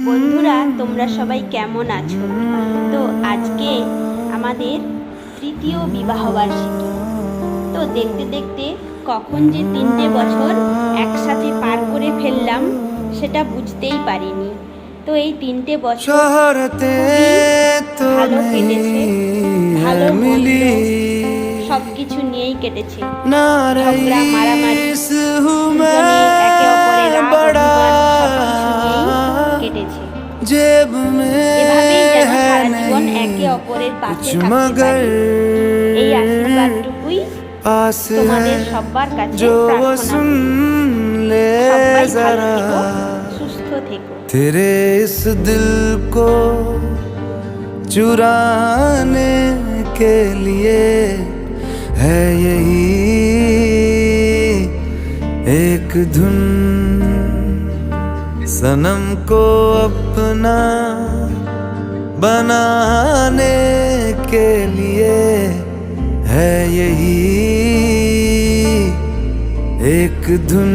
বন্ধুরা, তোমরা সবাই কেমন আছো? তো আজকে আমাদের তৃতীয় বিবাহবার্ষিকী। তো দেখতে দেখতে কখন যে 3টে বছর একসাথে পার করে ফেললাম সেটা বুঝতেই পারিনি। তো এই 3টে বছর ভালো কেটেছে, ভালো মন্দ সব কিছু নিয়েই কেটেছে। ঝগড়া, মারামারি, দুজনে একে অপরের রাগ অভিমান সবকিছু নিয়েই কেটেছে। এভাবেই যেন সারা জীবন একে অপরের পাশে থাকতে পারি, এই আশীর্বাদটুকুই তোমাদের সবার কাছে প্রার্থনা করি। সবাই ভালো থেকো, সুস্থ থেকো। तेरे इस दिल को चुराने के लिए है यही एक धुन, सनम को अपना बनाने के लिए है यही एक धुन।